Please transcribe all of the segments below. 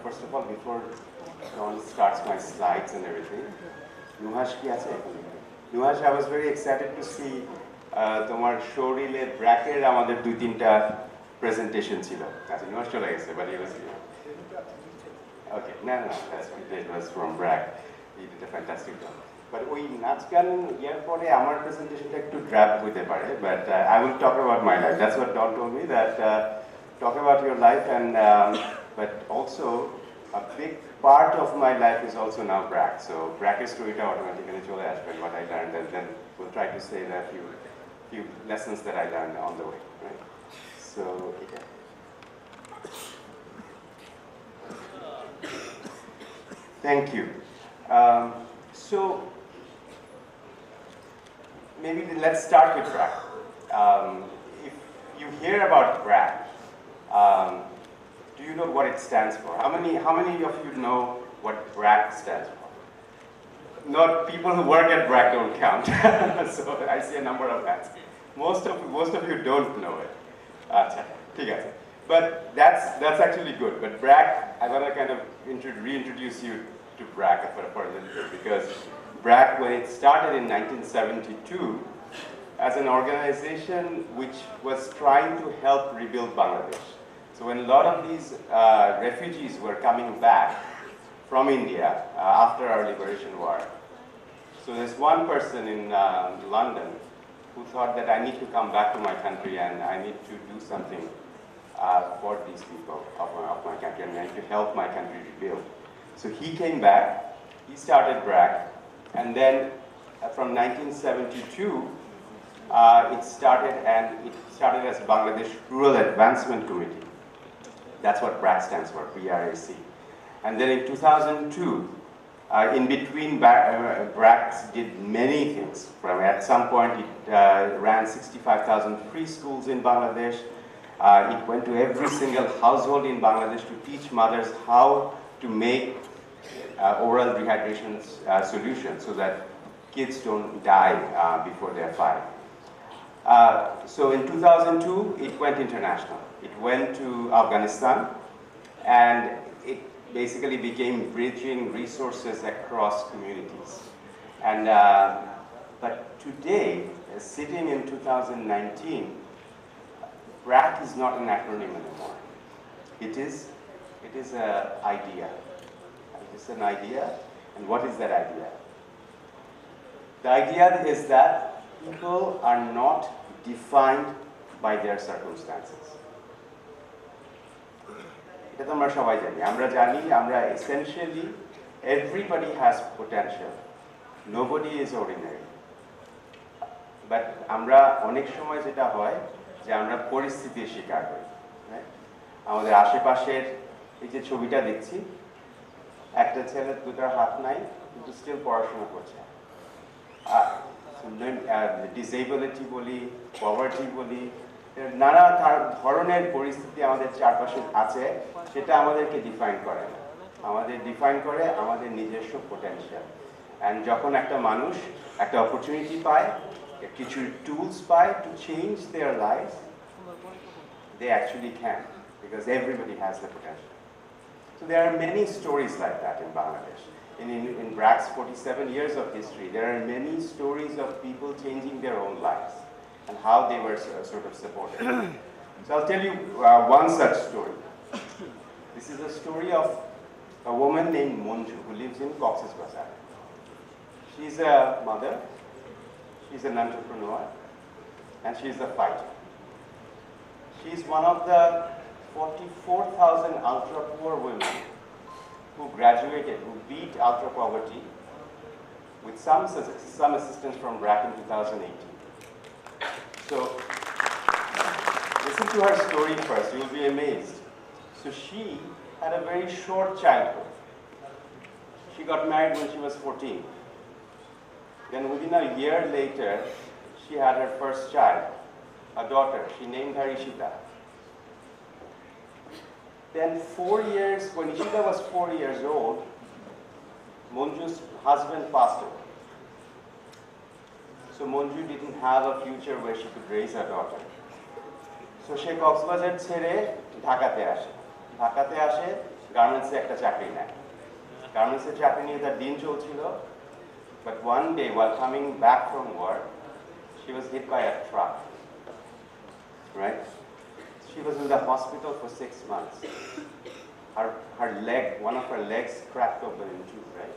first of all, before John starts my slides and everything, Nuhash ki ache? Nuhash, I was very excited to see তোমার শোরিলে ব্র্যাকের আমাদের 2-3টা presentation ছিল। আচ্ছা Nuhash চলে গেছে, but he was here. Okay, no, that's it was from BRAC. He did a fantastic job. But ওই নাচ গান ইয়ার পরে আমার প্রেজেন্টেশনটা একটু ড্র্যাপ হতে পারে, but I will talk about my life. That's what Don told me, that talk about your life, and but also a big part of my life is also now BRAC. So BRAC's storyটা automatically চলে আসবে, what I learned, and then we'll try to say that few lessons that I learned on the way, right? So okay. Thank you. So maybe let's start with BRAC. If you hear about BRAC, do you know what it stands for? How many of you know what BRAC stands for? Not people who work at BRAC don't count. So I see a number of hands. Most of you don't know it. But that's actually good. But BRAC, I want to kind of reintroduce you to BRAC for a little bit, because BRAC, when it started in 1972, as an organization which was trying to help rebuild Bangladesh. So when a lot of these refugees were coming back from India after our liberation war, so there's one person in London who thought that I need to come back to my country and I need to do something for these people of my country, and I need to help my country rebuild. So he came back, he started BRAC, and then from 1972, it started as Bangladesh Rural Advancement Committee. That's what BRAC stands for, BRAC. And then in 2002, in between, BRAC did many things. At some point, it ran 65,000 preschools in Bangladesh. It went to every single household in Bangladesh to teach mothers how to make oral rehydration solutions so that kids don't die before they're 5. So in 2002, it went international. It went to Afghanistan, and it basically became bridging resources across communities. And but today, sitting in 2019, BRAC is not an acronym anymore. It is an idea. It's an idea, and what is that idea? The idea is that people are not defined by their circumstances. এটা তো আমরা সবাই জানি, আমরা essentially everybody has potential. Nobody is ordinary. But আমরা অনেক সময় যেটা হয় যে আমরা পরিস্থিতির শিকার হই। আমাদের আশেপাশের এই যে ছবিটা দেখছি, একটা ছেলে দুটার হাত নাই কিন্তু স্টিল পড়াশোনা করছে। ডিসেবিলিটি বলি, পভার্টি বলি, নানা ধরনের পরিস্থিতি আমাদের চারপাশে আছে, সেটা আমাদেরকে ডিফাইন করে না। আমাদের ডিফাইন করে আমাদের নিজস্ব পোটেনশিয়াল। অ্যান্ড যখন একটা মানুষ একটা অপরচুনিটি পায়, কিছু টুলস পায় to change their life, they actually can, because everybody has the potential. So there are many stories like that in Bangladesh. In BRAC's 47 years of history, there are many stories of people changing their own lives and how they were sort of supported. So I'll tell you one such story. This is a story of a woman named Monju who lives in Cox's Bazar. She's a mother, she's an entrepreneur, and she's a fighter. She's one of the 44,000 ultra-poor women who graduated, who beat ultra-poverty with some assistance from BRAC in 2018. So, listen to her story first, you'll be amazed. So she had a very short childhood. She got married when she was 14. Then within a year later, she had her first child, a daughter. She named her Ishita. Then when Ishita was 4 years old, Monju's husband passed away. So Monju didn't have a future where she could raise her daughter. So she Cox's Bazar ছেড়ে ঢাকাতে আসে। গার্মেন্টসে একটা চাকরি নেয়। গার্মেন্টসের চাকরি নিয়ে তার দিন চলছিল, but one day while coming back from work, she was hit by a truck, right? She was in the hospital for 6 months. Her leg, one of her legs cracked open in two, right?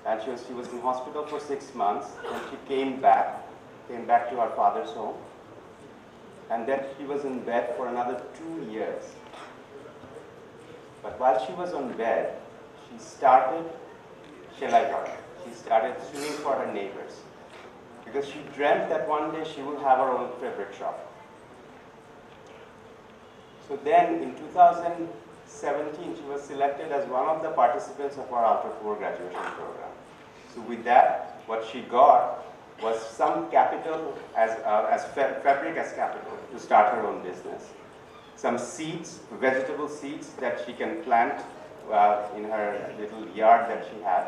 And she was in hospital for 6 months, and she came back to her father's home. And then she was in bed for another 2 years. But while she was on bed, she started suing for her neighbors. Because she dreamt that one day she will have her own fabric shop. So then in 2017, she was selected as one of the participants of our Ultra 4 graduation program. So with that, what she got was some capital as fabric as capital to start her own business. Some seeds, vegetable seeds that she can plant in her little yard that she had,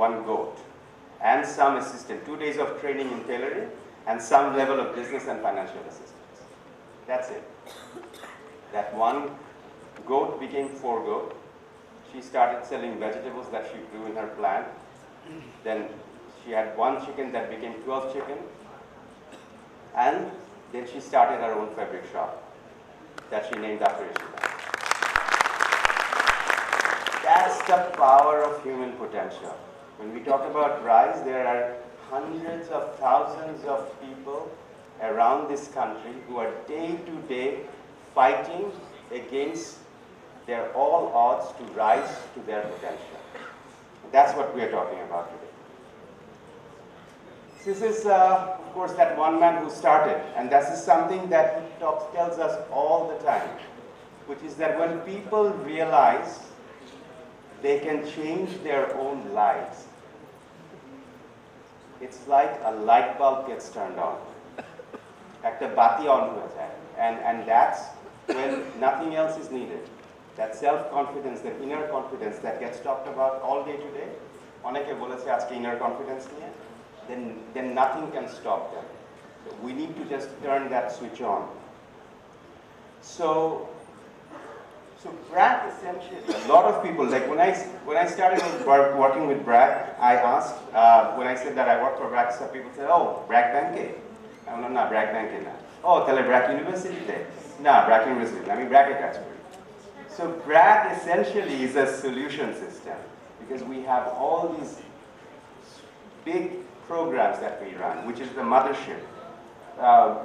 one goat, and some assistance, 2 days of training in tailoring, and some level of business and financial assistance. That's it. That one goat became 4 goat. She started selling vegetables that she grew in her plant. Then she had 1 chicken that became 12 chicken. And then she started her own fabric shop that she named after Ishida. That's the power of human potential. When we talk about RISE, there are hundreds of thousands of people around this country who are day to day fighting against their all odds to rise to their potential. That's what we are talking about today. This is, of course, that one man who started, and this is something that he tells us all the time, which is that when people realize they can change their own lives, it's like a light bulb gets turned on. Ekta bati on hoye jay. And that's when nothing else is needed. That self-confidence, that inner confidence that gets talked about all day today, oneke boleche ajke inner confidence niye, then nothing can stop them. So we need to just turn that switch on. So BRAC essentially, a lot of people, like when I started working with BRAC, I asked, when I said that I work for BRAC, some people said, oh, BRAC Banke? I went, no, BRAC Banke na. Oh, tell BRAC University te? No, BRAC University, I mean BRAC Academy. So BRAC essentially is a solution system, because we have all these big programs that we run, which is the mothership,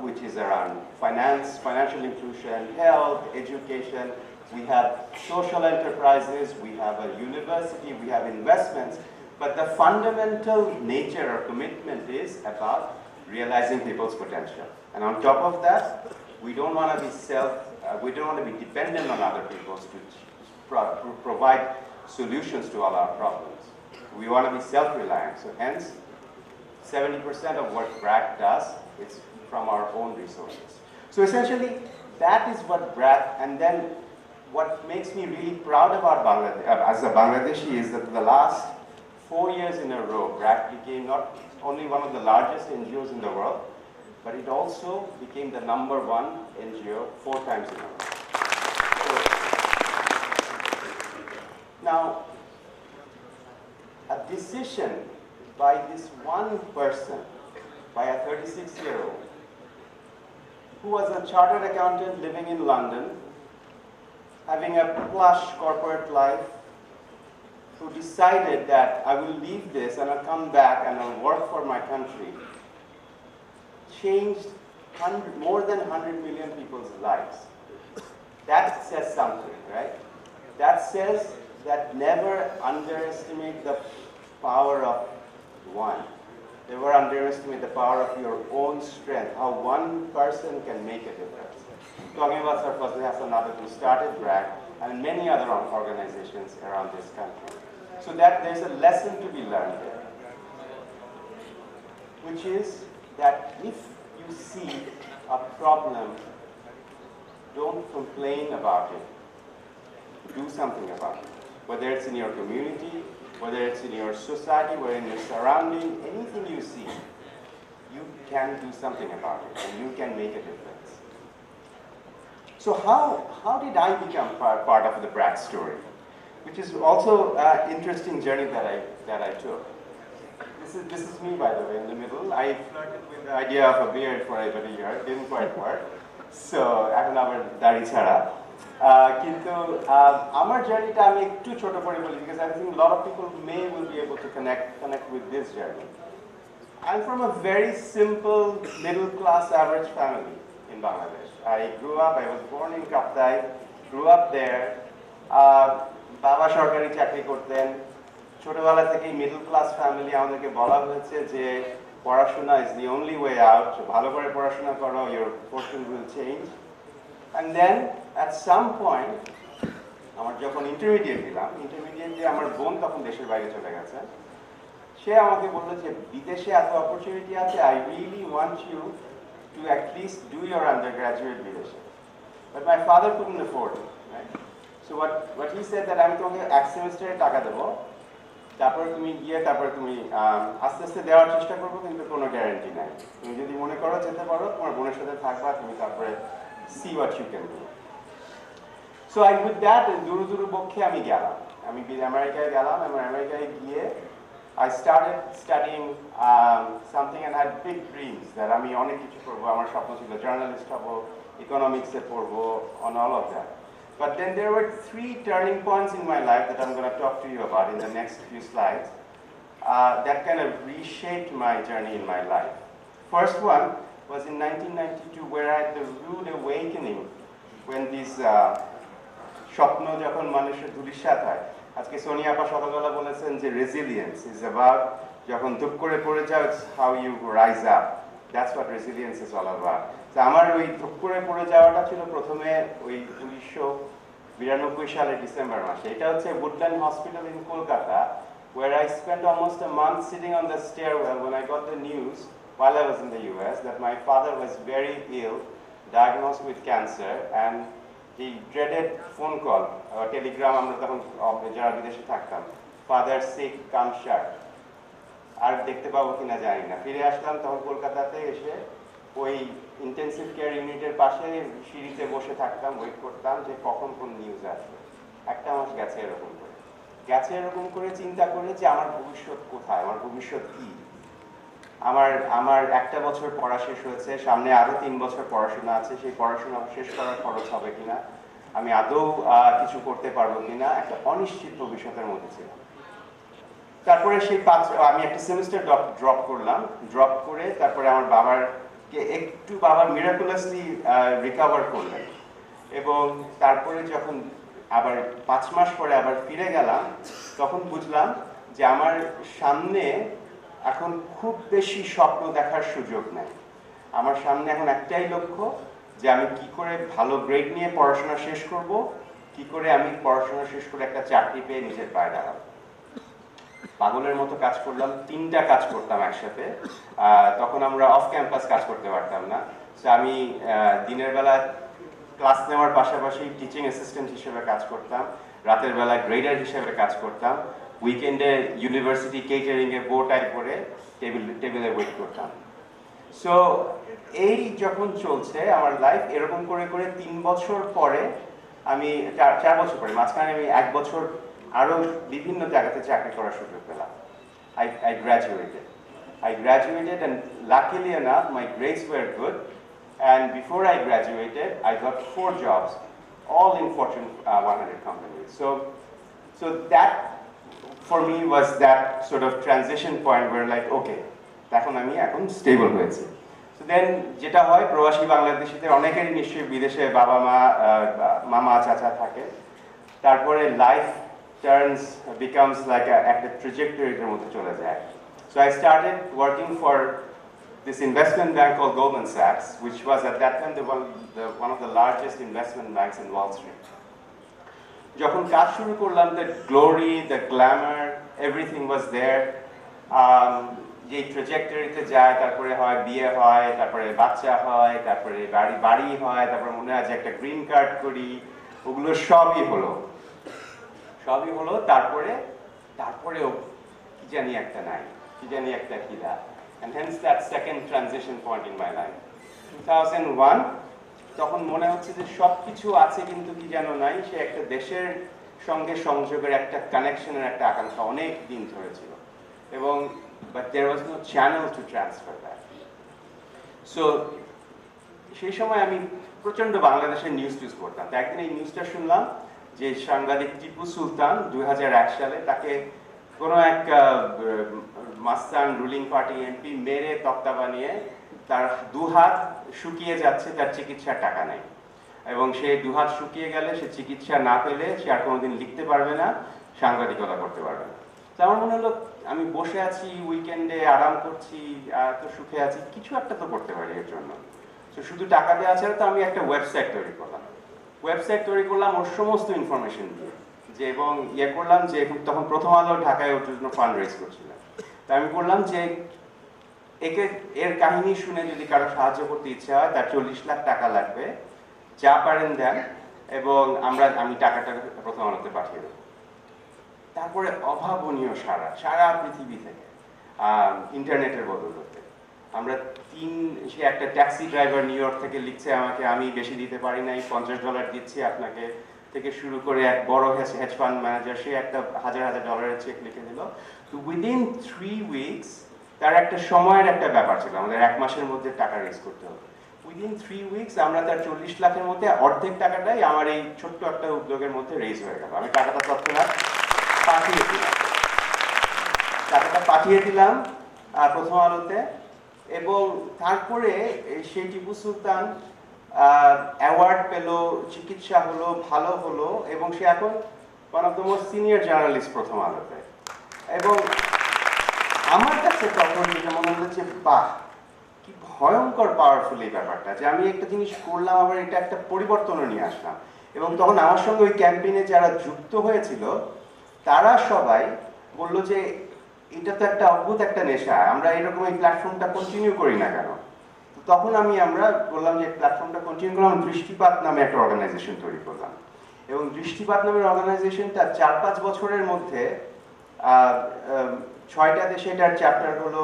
which is around finance, financial inclusion, health, education. We have social enterprises, we have a university, we have investments, but the fundamental nature or commitment is about realizing people's potential. And on top of that, we don't want to be we don't want to be dependent on other people to provide solutions to all our problems. We want to be self-reliant. So hence, 70% of what BRAC does is from our own resources. So essentially, that is what BRAC, and then what makes me really proud about Bangladesh, as a Bangladeshi, is that the last 4 years in a row, BRAC became not only one of the largest NGOs in the world, but it also became the #1 NGO 4 times in a row. Now, a decision by this one person, by a 36-year-old, who was a chartered accountant living in London, having a plush corporate life, who decided that I will leave this and I'll come back and I'll work for my country, changed more than 100 million people's lives. That says something, right? That says that never underestimate the power of one. Never underestimate the power of your own strength, how one person can make a difference. Talking about Sir Fazli Hassan Nadab, who started BRAC, and many other organizations around this country. So that there's a lesson to be learned there, which is that if you see a problem, don't complain about it. Do something about it. Whether it's in your community, whether it's in your society, whether in your surrounding, anything you see, you can do something about it and you can make a difference. So how did I become part of the BRAC story? which is also an interesting journey that I took. This is me, by the way, in the middle. I flirted with the idea of a beard for about a year. It didn't quite work. So এখন আবার দাড়ি ছাড়া কিন্তু আমার জার্নিটা আমি একটু ছোট করে বলি because I think a lot of people will be able to connect with this journey. I'm from a very simple middle class average family in Bangladesh. I was born in Kaptai, grew up there. বাবা সরকারি চাকরি করতেন। ছোটবেলা থেকেই middle class family, আমাদেরকে বলা হয়েছে যে পড়াশোনা is the only way out, ভালো করে পড়াশোনা করো, your fortune will change. And then at some point আমার যখন ইন্টারমিডিয়েট দিলাম, ইন্টারমিডিয়েটে আমার বোন তখন দেশের বাইরে চলে গেছে। সে আমাকে বললো যে বিদেশে এত অপরচুনিটি আছে, I really want you to at least do your undergraduate বিদেশে। But my father couldn't afford it, right? So what he said that আমি তোমাকে এক সেমিস্টারে টাকা দেবো, তারপরে তুমি গিয়ে তারপরে তুমি আস্তে আস্তে দেওয়ার চেষ্টা করবো, কিন্তু কোনো গ্যারান্টি নাই। তুমি যদি মনে করো যেতে পারো, তোমার বোনের সাথে থাকবা, তুমি তারপরে see what you can do. So I with that দুরু পক্ষে আমি গেলাম, আমি আমেরিকায় গেলাম এবং আমেরিকায় গিয়ে I started studying something and had big dreams that আমি অনেক কিছু করবো, আমার স্বপ্ন ছিল জার্নালিস্ট হবো, ইকোনমিক্সে পড়বো, on all of that. But then there were 3 turning points in my life that I'm going to talk to you about in the next few slides that kind of reshaped my journey in my life. First one was in 1992, where I had the rude awakening when these স্বপ্ন যখন মানুষের ধূলিসাৎ হয়। আজকে সোনিয়া আপা সকালবেলা বলেছেন যে resilience is about যখন ধূপ করে পড়ে যাও, it's how you rise up, that's what resilience is all about. তো আমার ওই ধূপ করে পড়ে যাওয়াটা ছিল প্রথমে ওই 1992 সালের ডিসেম্বর মাসে। এটা হচ্ছে woodland hospital in Kolkata, where I spent almost a month sitting on the stairwell when I got the news while I was in the US that my father was very ill, diagnosed with cancer, and he dreaded phone call or telegram, আমরা তখন যারা বিদেশে থাকতাম, father sick কাম shirt, আর দেখতে পাবো কিনা জানি না। ফিরে আসলাম তখন কলকাতাতে, এসে ওই ইন্টেন্সিভ কেয়ার ইউনিটের পাশে সিঁড়িতে বসে থাকতাম, ওয়েট করতাম যে কখন কোন নিউজ আসবে। একটা মাস গেছে এরকম করে চিন্তা করে যে আমার ভবিষ্যৎ কোথায়, আমার ভবিষ্যৎ কি। আমার একটা বছর পড়া শেষ হয়েছে, সামনে আরো 3 বছর পড়াশোনা আছে, সেই পড়াশোনা শেষ করার খরচ হবে কিনা, আমি আদৌ কিছু করতে পারবো কিনা, একটা অনিশ্চিত ভবিষ্যতের মধ্যে ছিলাম। তারপরে সেই আমি একটা সেমিস্টার ড্রপ করলাম, ড্রপ করে তারপরে আমার বাবা মিরাকুলাসলি রিকভার করলেন, এবং তারপরে যখন আবার 5 মাস পরে আবার ফিরে গেলাম, তখন বুঝলাম যে আমার সামনে এখন খুব বেশি স্বপ্ন দেখার সুযোগ নেই। আমার সামনে এখন একটাই লক্ষ্য যে আমি কি করে ভালো গ্রেড নিয়ে পড়াশোনা শেষ করব, কি করে আমি পড়াশোনা শেষ করে একটা চাকরি পেয়ে নিজের পায়ে দাঁড়াবো। পাগলের মতো কাজ করলাম, 3টা কাজ করতাম একসাথে। তখন আমরা অফ ক্যাম্পাস কাজ করতে পারতাম না, তো আমি দিনের বেলা ক্লাস নেওয়ার পাশাপাশি টিচিং অ্যাসিস্ট্যান্ট হিসেবে কাজ করতাম, রাতের বেলা গ্রেডার হিসেবে কাজ করতাম, উইকেন্ডে ইউনিভার্সিটি কেটারিংয়ে বোটাই করে টেবিলে ওয়েট করতাম। সো এই যখন চলছে আমার লাইফ, এরকম করে 3 বছর পরে আমি 4 বছর পরে, মাঝখানে আমি 1 বছর আরো বিভিন্ন জায়গাতে চাকরি করার সুযোগ পেলাম। I graduated and luckily enough my grades were good, and before I graduated I got 4 jobs, all in Fortune 100 companies. So that for me was that sort of transition point where like okay, এখন আমি stable হয়েছি। So then যেটা হয়, প্রবাসী বাংলাদেশিদের অনেকেরই নিশ্চয়ই বিদেশে বাবা মা মামা চাচা থাকে, তারপরে লাইফ becomes like একটা ট্র্যাজেক্টরির মধ্যে চলে যায়। So I started working for this investment bank called Goldman Sachs, which was at that time one of the largest investment banks in Wall Street. যখন কাজ শুরু করলাম, the glory, the glamour, everything was there. যে ট্র্যাজেক্টরিতে যায়, তারপরে হয় বিয়ে হয়, তারপরে বাচ্চা হয়, তারপরে বাড়ি হয়, তারপরে মনে হয় যে একটা গ্রিন কার্ড করি, ওগুলো সবই হলো। তারপরেও কি জানি একটা নাই, কি জানি একটা খিদা, and hence that second transition point in my life 2001 তখন মনে হচ্ছে যে সবকিছু আছে কিন্তু কি যেন নাই। সে একটা দেশের সঙ্গে সংযোগের একটা কানেকশনের একটা আকাঙ্ক্ষা অনেক দিন ধরে ছিল এবং but there was no channel to transfer that. সো সেই সময় আমি প্রচণ্ড বাংলাদেশের নিউজ পড়তাম। তো একদিন এই নিউজটা শুনলাম যে সাংবাদিক টিপু সুলতান 2001 সালে তাকে কোনো এক মাস্তান রুলিং পার্টি এমপি মেরে তক্তা বানিয়ে তার দুহাত শুকিয়ে যাচ্ছে, তার চিকিৎসার টাকা নেই এবং সে দুহাত শুকিয়ে গেলে সে চিকিৎসা না পেলে সে আর কোনোদিন লিখতে পারবে না, সাংবাদিকতা করতে পারবে না। তো আমার মনে হলো আমি বসে আছি উইকেন্ডে, আরাম করছি, তো সুখে আছি, কিছু একটা তো করতে পারি এর জন্য। তো শুধু টাকা দেওয়া ছাড়া তো আমি একটা ওয়েবসাইট তৈরি করলাম। ওর সমস্ত ইনফরমেশন দিয়ে যে এবং করলাম যে তখন প্রথম আলো ঢাকায় ওর জন্য ফান্ড রেজ করছিলাম। তা আমি করলাম যে এর কাহিনী শুনে যদি কারো সাহায্য করতে ইচ্ছা হয় তার 40 লাখ টাকা লাগবে, যা পারেন দেন এবং আমি টাকাটা প্রথম আলোতে পাঠিয়ে দেবো। তারপরে অভাবনীয় সারা পৃথিবী থেকে ইন্টারনেটের বদৌলতে আমরা সে একটা ট্যাক্সি ড্রাইভার নিউ ইয়র্ক থেকে লিখছে আমাকে, আমি বেশি দিতে পারি নাই, $50 দিচ্ছি আপনাকে, থেকে শুরু করে এক বড় হেজ ফান্ড ম্যানেজার সে একটা $1000 চেক লিখে দিল। তো উইদিন 3 উইকস, তার একটা সময়ের একটা ব্যাপার ছিল, আমাদের 1 মাসের মধ্যে টাকা রেজ করতে হবে। উইদিন 3 উইকস আমরা তার 40 লাখের মধ্যে অর্ধেক টাকাটাই আমার এই ছোট্ট একটা উদ্যোগের মধ্যে রেজ হয়ে গেল। আমি টাকাটা তৎক্ষণাৎ পাঠিয়ে দিলাম প্রথম আলোতে এবং তারপরে সেই টিপু সুলতান অ্যাওয়ার্ড পেল, চিকিৎসা হলো, ভালো হলো এবং সে এখন one of the most senior journalist প্রথম আলোতে। এবং আমার কাছে তখন যেটা মনে হলো যে বাহ, কি ভয়ঙ্কর পাওয়ারফুল এই ব্যাপারটা, যে আমি একটা জিনিস করলাম আবার এটা একটা পরিবর্তনও নিয়ে আসলাম। এবং তখন আমার সঙ্গে ওই ক্যাম্পেইনে যারা যুক্ত হয়েছিল তারা সবাই বললো যে এটা তো একটা অদ্ভুত একটা নেশা, আমরা এরকম এই প্ল্যাটফর্মটা কন্টিনিউ করি না কেন। তো তখন আমরা বললাম যে প্ল্যাটফর্মটা কন্টিনিউ করলাম, দৃষ্টিপাত নামে একটা অর্গানাইজেশন তৈরি করলাম এবং দৃষ্টিপাত নামের অর্গানাইজেশনটা 4-5 বছরের মধ্যে 6টা দেশে এটার চ্যাপ্টার হলো,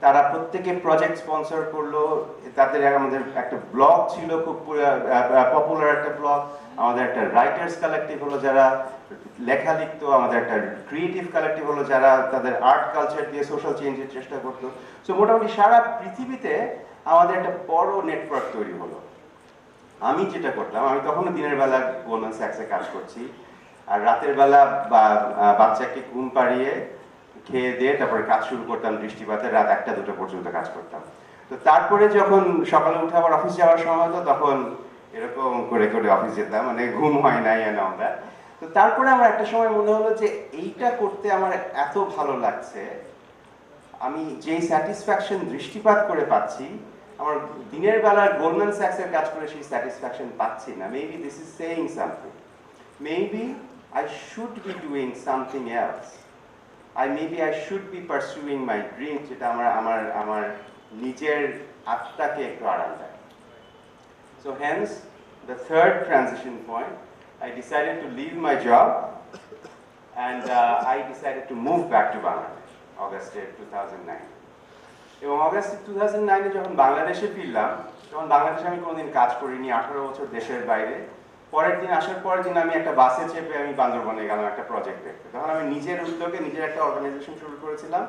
তারা প্রত্যেকে প্রজেক্ট স্পন্সর করলো, তাদের আমাদের একটা ব্লগ ছিল, খুব পপুলার একটা ব্লগ, আমাদের একটা রাইটার্স কালেক্টিভ হলো যারা লেখা লিখতো, আমাদের একটা ক্রিয়েটিভ কালেক্টিভ হলো যারা তাদের আর্ট কালচার দিয়ে সোশ্যাল চেঞ্জের চেষ্টা করতো। সো মোটামুটি সারা পৃথিবীতে আমাদের একটা বড় নেটওয়ার্ক তৈরি হলো। আমি যেটা করলাম, আমি তখনও দিনের বেলা গোল্ডম্যান স্যাক্সে কাজ করছি আর রাতের বেলা বাচ্চাকে ঘুম পাড়িয়ে খেয়ে দিয়ে তারপরে কাজ শুরু করতাম দৃষ্টিপাতে, রাত 1টা-2টা পর্যন্ত কাজ করতাম। তো তারপরে যখন সকালে উঠে আবার অফিস যাওয়ার সময় হতো তখন এরকম করে করে অফিস যেতাম, মানে ঘুম হয় নাই আমরা। তো তারপরে আমার একটা সময় মনে হলো যে এইটা করতে আমার এত ভালো লাগছে, আমি যেই স্যাটিসফ্যাকশন দৃষ্টিপাত করে পাচ্ছি আমার দিনের বেলার গোল্ডম্যান স্যাক্সের কাজ করে সেই স্যাটিসফ্যাকশন পাচ্ছি না। Maybe this is saying something, maybe I should be doing something else, maybe I should be pursuing my dream, যেটা আমার নিজের আত্মাকে একটু আরাম দেয়। So hence the third transition point, I decided to leave my job and I decided to move back to Bangladesh August 2009. এবং August 2009 যখন বাংলাদেশে ফিরলাম তখন বাংলাদেশে আমি কোনোদিন কাজ করিনি, 18 বছর দেশের বাইরে। পরের দিন আসার পরের দিন আমি একটা বাসে চেপে আমি বান্দরবনে গেলাম একটা প্রজেক্ট দেখতে। তখন আমি নিজের উদ্যোগে নিজের একটা অর্গানাইজেশন শুরু করেছিলাম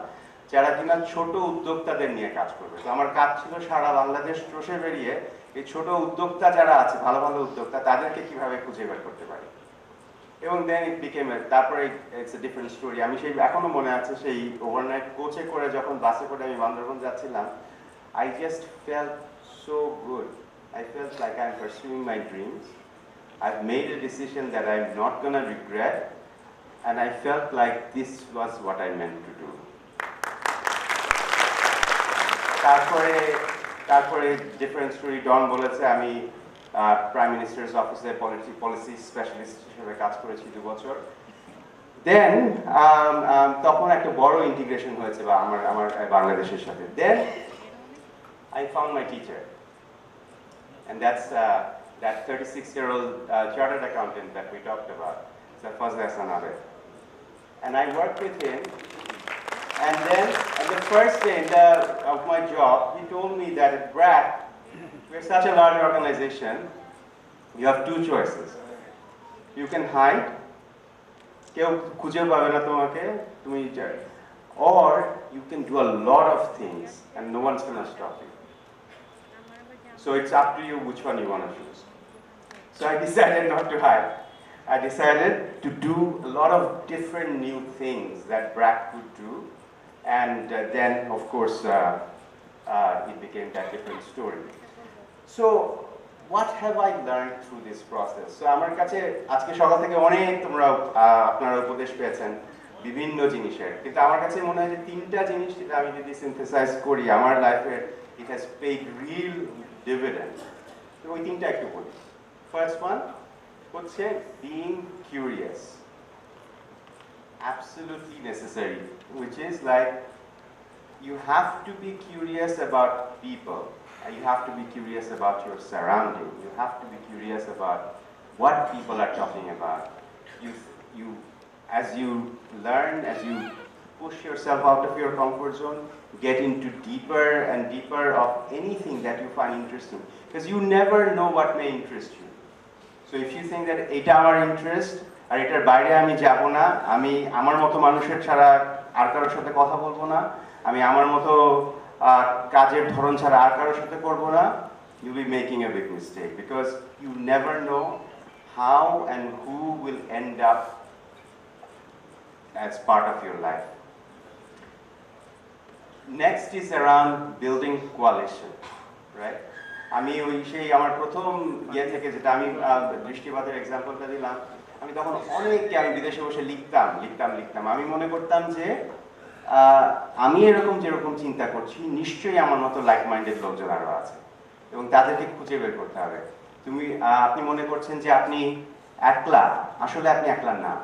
যারা কিনা ছোট উদ্যোক্তাদের নিয়ে কাজ করবে। তো আমার কাজ ছিল সারা বাংলাদেশ চষে বেরিয়ে এই ছোট উদ্যোক্তা যারা আছে, ভালো ভালো উদ্যোক্তা, তাদেরকে কিভাবে খুঁজে বের করতে পারি। এবং দেন ইট বিকেম, তারপরে ইটস এ ডিফারেন্ট স্টোরি। আমি সেই এখনো মনে আছে সেই ওভারনাইট কোচে করে যখন বাসে করে আমি বান্দরবন যাচ্ছিলাম, I just felt so good, I felt like I am pursuing my dreams, I've made a decision that I'm not gonna regret, and I felt like this was what I meant to do. তারপরে different story. ডন বলেছে আমি prime ministers অফিসে policy specialist হিসেবে কাজ করেছি 2 বছর। দেন তখন একটা বড় ইন্টিগ্রেশন হয়েছে বা আমার বাংলাদেশের সাথে। দেন I found my teacher, and that's that 36-year-old chartered accountant that we talked about, Fazla Sanabet. And I worked with him, and then on the first day of my job, he told me that at BRAC, we're such a large organization, you have 2 choices. You can hide কেউ খুঁজেও পাবে না তোমাকে, তুমি or you can do a lot of things and no one's gonna stop you. So it's up to you which one you want to choose. So I decided not to hide. I decided to do a lot of different new things that BRAC could do, and then of course it became that different story. So what have I learned through this process? So আমার কাছে আজকে সকাল থেকে অনেক তোমরা আপনারা উপদেশ পেয়েছেন বিভিন্ন জিনিসের, কিন্তু আমার কাছে মনে হয় যে তিনটা জিনিস যেটা আমি যদি সিনথেসাইজ করি আমার লাইফে it has paid real dividends. তো ওই তিনটা একটু বলি। First one হচ্ছে being curious, absolutely necessary, which is like you have to be curious about people. You have to be curious about your surrounding. You have to be curious about what people are talking about. As you learn, as you push yourself out of your comfort zone, get into deeper and deeper of anything that you find interesting. Because you never know what may interest you. So if you think that এটা আমার interest আর এটার বাইরে আমি যাব না, আমি আমার মতো মানুষের ছাড়া আর কারোর সাথে কথা বলবো না, আমি আমার মতো কাজের ধরন ছাড়া আর কারোর সাথে করবো না, you'll be making a big mistake because you never know how and who will end up as part of your life. Next is around building coalition, right? আমি ওই সেই আমার প্রথম ইয়ে থেকে যেটা আমি দৃষ্টিপাতের এক্সাম্পলটা দিলাম, আমি তখন অনেককে আমি বিদেশে বসে লিখতাম। আমি মনে করতাম যে আমি এরকম যেরকম চিন্তা করছি নিশ্চয়ই আমার মতো লাইক মাইন্ডেড লোকজন আরো আছে এবং তাদেরকে খুঁজে বের করতে হবে। আপনি মনে করছেন যে আপনি একলা, আসলে আপনি একলা না,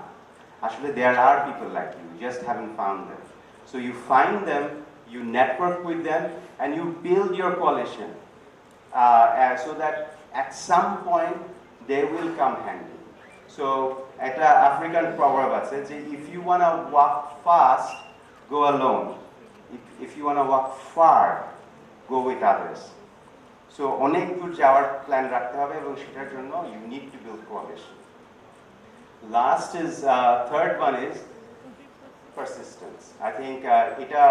আসলে there are people like you just haven't found them. So you find them, you network with them and you build your coalition so that at some point they will come handy. So একটা African প্রভাব আছে যে if you want to walk fast, go alone. If you want to walk far, go with others. So অনেক দূর যাওয়ার plan রাখতে হবে এবং সেটার জন্য you need to build coalition. Last is third one is persistence. I think এটা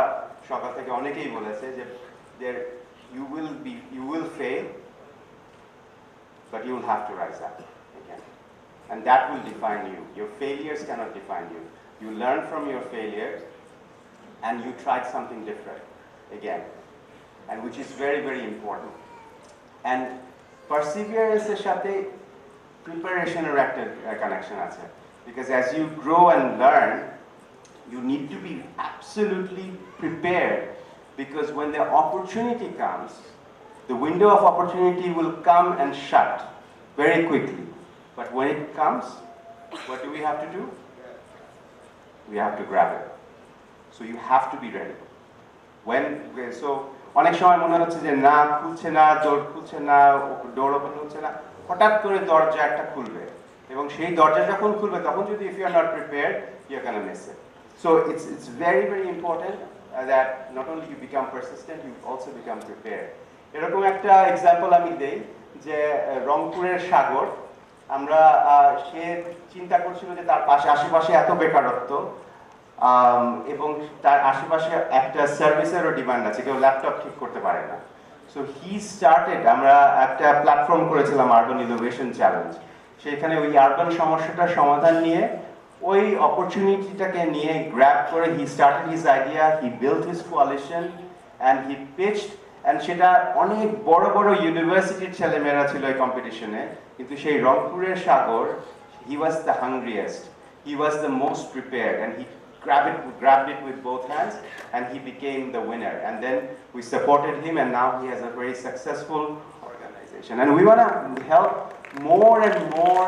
সকাল থেকে অনেকেই বলেছে যে you will fail, but you will have to rise up again, and that will define you. Your failures cannot define you. You learn from your failures, and you tried something different again, and which is very, very important. And perseverance এর সাথে preparation এর একটা connection আছে, because as you grow and learn, you need to be absolutely prepared, because when the opportunity comes, the window of opportunity will come and shut very quickly. But when it comes, what do we have to do? We have to grab it. So you have to be ready. So অনেক সময় মনে হচ্ছে যে না খুলছে না, door open হচ্ছে না, হঠাৎ করে দরজা একটা খুলবে এবং সেই দরজা যখন খুলবে তখন যদি if you are not prepared, you're gonna miss it. So it's very, very important that not only you become persistent, you also become prepared. এরকম একটা এক্সাম্পল আমি দেই যে রংপুরের সাগর, আমরা সে চিন্তা করছিল যে তার আশেপাশে এত বেকারত্ব এবং তার আশেপাশে একটা সার্ভিসেরও ডিমান্ড আছে, কেউ ল্যাপটপ ঠিক করতে পারে না। সো হি স্টার্টেড, আমরা একটা প্ল্যাটফর্ম করেছিলাম আরবান ইনোভেশন চ্যালেঞ্জ, সেখানে ওই আরবান সমস্যাটার সমাধান নিয়ে ওই অপরচুনিটিটাকে নিয়ে গ্র্যাব করে he started his idea, he built his coalition and he pitched, and সেটা অনেক বড় বড় ইউনিভার্সিটির ছেলেমেয়েরা ছিল এই কম্পিটিশনে, কিন্তু সেই রংপুরের Sagar, he was the hungriest, he was the most prepared, and he grabbed it with both hands, and he became the winner. And then we supported him, and now he has a very successful organization. And we want to help more and more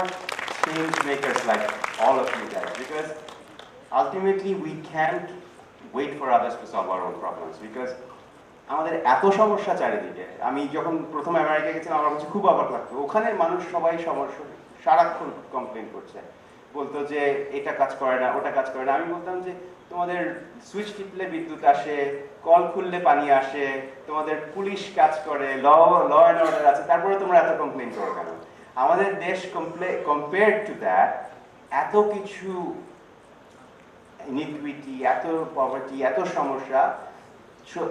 change makers like all of you guys, because ultimately we can't wait for others to solve our own problems, because আমাদের এত সমস্যা চারিদিকে। আমি যখন প্রথম America গেছিলাম আমার কাছে খুব অবাক লাগতো, ওখানের মানুষ সবাই সমস্যা সারাক্ষণ কমপ্লেন করছে, বলতো যে এটা কাজ করে না, ওটা কাজ করে না। আমি বলতাম যে তোমাদের সুইচ টিপলে বিদ্যুৎ আসে, কল খুললে পানি আসে, তোমাদের পুলিশ কাজ করে, ল অ্যান্ড অর্ডার আছে, তারপরে তোমরা এত কমপ্লেন করো কেন? আমাদের দেশ কম্পেয়ার্ড টু দ্যাট এত কিছু ইনিকুইটি, এত পভার্টি, এত সমস্যা।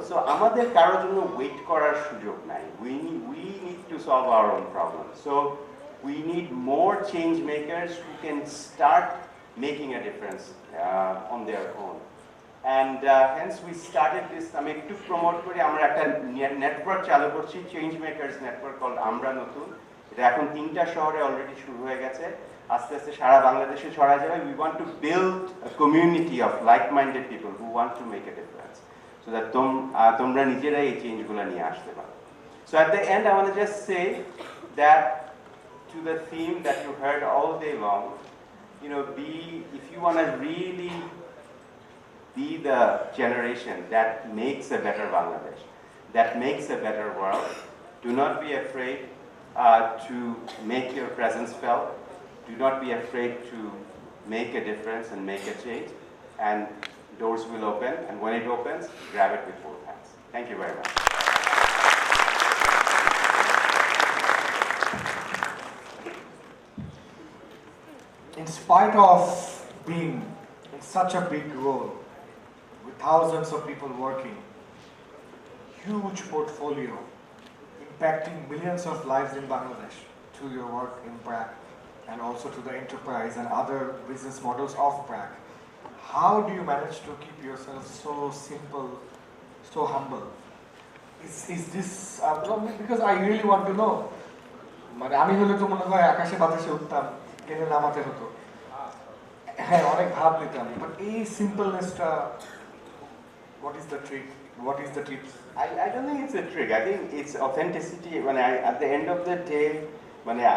সো আমাদের কারোর জন্য ওয়েট করার সুযোগ নাই। we need to solve our own problems. So we need more change makers who can start making a difference on their own. And hence we started this. আমি একটু প্রমোট করি, আমরা একটা নেটওয়ার্ক চালু করছি, চেঞ্জ মেকার্স নেটওয়ার্ক কল আমরা নতুন। এটা এখন 3টা শহরে অলরেডি শুরু হয়ে গেছে, আস্তে আস্তে সারা বাংলাদেশে ছড়া যাবে। We want to build a community of like-minded people who want to make a difference, so that তোমরা নিজেরাই এই চেঞ্জগুলো নিয়ে আসতে পারো। So at the end I want to just say that to the theme that you heard all day long, if you want to really be the generation that makes a better Bangladesh, that makes a better world, do not be afraid to make your presence felt. Do not be afraid to make a difference and make a change, and doors will open, and when it opens, grab it with both hands. Thank you very much. In spite of being in such a big role, with thousands of people working, huge portfolio, impacting millions of lives in Bangladesh through your work in BRAC, and also to the enterprise and other business models of BRAC, how do you manage to keep yourself so simple, so humble? Is this, because I really want to know. মানে আমি হলে তো মনে হয় আকাশে বাতাসে উঠতাম, কেনে নামাতে হতো, হ্যাঁ অনেক ভাব নিতাম, বাট এই সিম্পলনেসটা, what is the trick, what is the tips? I don't think it's a trick. I think it's authenticity. At the end of the day,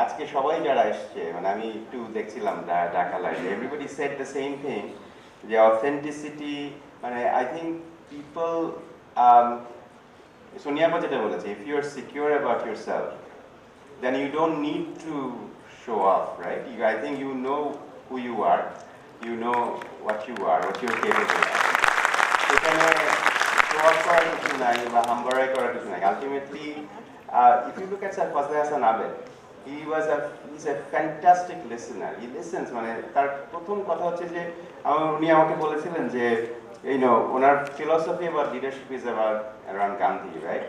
আজকে সবাই যারা এসছে, আমি একটু দেখছিলাম ঢাকা লাইভে, everybody said the same thing, যে authenticity, I think people, Sonia যেটা বলেছে, if you are secure about yourself, then you don't need to show off, right? I think you know who you are, you know what you're capable of. এখানে show off করার কিছু নাই বা হাম্বারাই করার কিছু নাই। Ultimately, if you look at Sir Fazle Hassan Abed, he's a fantastic listener. He listens. তার প্রথম কথা হচ্ছে যে উনি আমাকে বলেছিলেন যে ওনার philosophy about leadership is around Gandhi, right?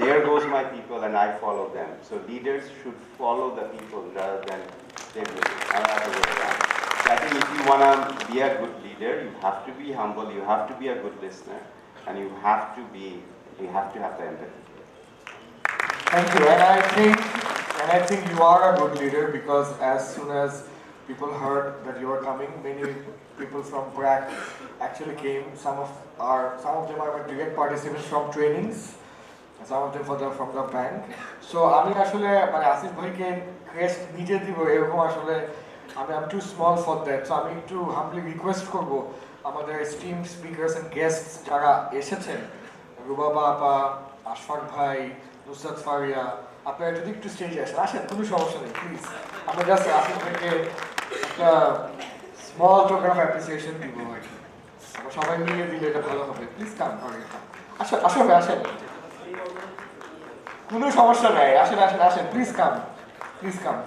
There goes my people and I follow them. So leaders should follow the people rather than them. So I think if you want to be a good leader, you have to be humble, you have to be a good listener, and you have to have the empathy. Thank you. And I think you are a good leader, because as soon as people heard that you are coming, many people from BRAC actually came. Some of them are direct participants from trainings, some of them from the bank. So আমি আসলে আসিফ ভাইকে crest নিজে দিব এরকম আসলে I'm too small for that. So আমি একটু humbly request করব আমাদের esteemed speakers and guests যারা এসেছেন, রুবাবা আপা, আশফাক ভাই, নুসরাত ফারিয়া, আপনারা যদি একটু স্টেজে আসেন, কোনো সমস্যা নেই, প্লিজ। আমরা জাস্ট আসিফ ভাইকে একটা স্মল টোকেন অফ অ্যাপ্রিসিয়েশন দিব আর কি, সবাই মিলিয়ে দিলে এটা ভালো হবে। প্লিজ কাম করে আসেন, কোনো সমস্যা নাই, আসেন, প্লিজ কাম।